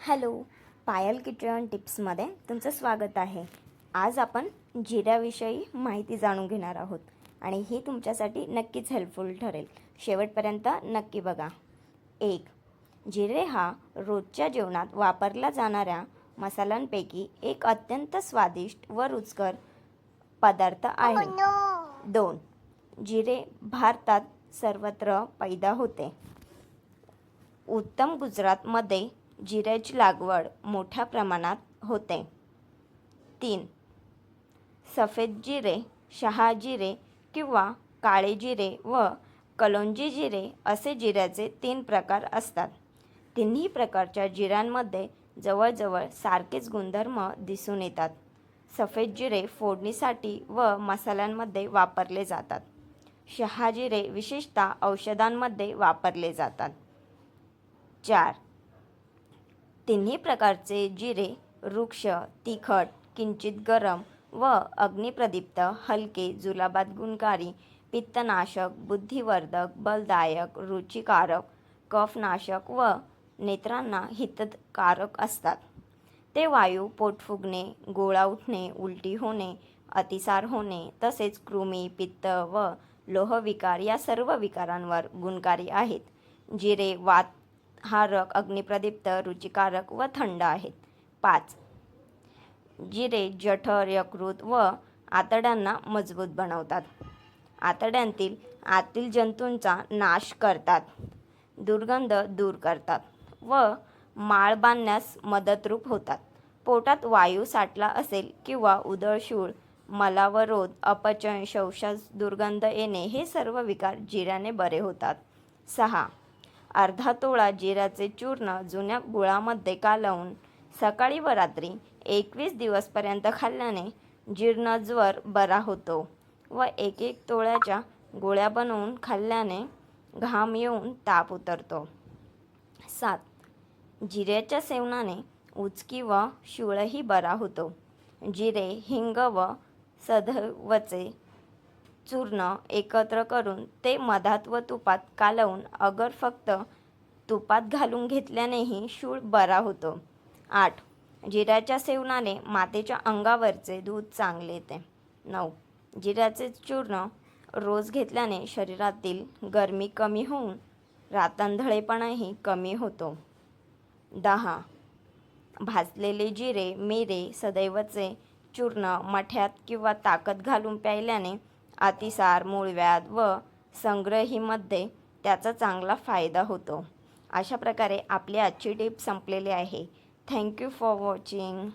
Hello, पायल kitchen टिप्समध्ये तुमचं स्वागत आहे. आज आपण जिऱ्याविषयी माहिती जाणून घेणार आहोत आणि ही तुमच्यासाठी नक्कीच हेल्पफुल ठरेल. शेवटपर्यंत नक्की बघा. 1. जिरे हा रोजच्या जेवणात वापरला जाणाऱ्या मसाल्यांपैकी एक अत्यंत स्वादिष्ट व रुचकर पदार्थ आहे. 2. जिरे भारतात सर्वत्र पैदा होते. उत्तर गुजरातमध्ये जिऱ्याची लागवड मोठ्या प्रमाणात होते. 3. सफेद जिरे, शहाजिरे किंवा काळे जिरे व कलोंजी जिरे असे जिऱ्याचे 3 प्रकार असतात. तिन्ही प्रकारच्या जिऱ्यांमध्ये जवळजवळ सारखेच गुणधर्म दिसून येतात. सफेद जिरे फोडणीसाठी व मसाल्यांमध्ये वापरले जातात. शहाजिरे विशेषतः औषधांमध्ये वापरले जातात. 4. तिन्ही प्रकारचे जिरे रुक्ष, तिखट, किंचित गरम व अग्निप्रदीप्त, हलके, जुलाबात गुणकारी, पित्तनाशक, बुद्धिवर्धक, बलदायक, रुचिकारक, कफनाशक व नेत्रांना हितकारक असतात. ते वायू, पोट फुगणे, गोळा उठणे, उलटी होणे, अतिसार होणे तसेच कृमी, पित्त व लोहविकार या सर्व विकारांवर गुणकारी आहेत. जिरे वातहारक, अग्निप्रदीप्त, रुचिकारक व थंड आहेत. 5. जिरे जठर, यकृत व आतड्यांना मजबूत बनवतात. आतड्यांतील आतील जंतूंचा नाश करतात. दुर्गंध दूर करतात व माळ बांधण्यास मदतरूप होतात. पोटात वायू साठला असेल किंवा उदळशूळ, मलावरोध, अपचन, शौचास दुर्गंध येणे हे सर्व विकार जिऱ्याने बरे होतात. 6. अर्धा तोळा जिऱ्याचे चूर्ण जुन्या गुळामध्ये कालवून सकाळी व रात्री 21 दिवसपर्यंत खाल्ल्याने जीर्णज्वर बरा होतो व 1 तोळ्याच्या गोळ्या बनवून खाल्ल्याने घाम येऊन ताप उतरतो. 7. जिऱ्याच्या सेवनाने उचकी व शूळही बरा होतो. जिरे, हिंग व सदैवचे चूर्ण एकत्र करून ते मधात व तुपात कालवून अगर फक्त तुपात घालून घेतल्यानेही शूळ बरा होतो. 8. जिऱ्याच्या सेवनाने मातेच्या अंगावरचे दूध चांगले येते. 9. जिऱ्याचे चूर्ण रोज घेतल्याने शरीरातील गरमी कमी होऊन रातंधळेपणाही कमी होतो. 10. भाजलेले जिरे, मिरे, सदैवचे चूर्ण मठ्यात किंवा ताकात घालून प्यायल्याने अतिसार, मूळव्याध व संग्रहीमध्ये त्याचा चांगला फायदा होतो. अशा प्रकारे आपली आजची टिप संपलेली आहे. Thank you for watching.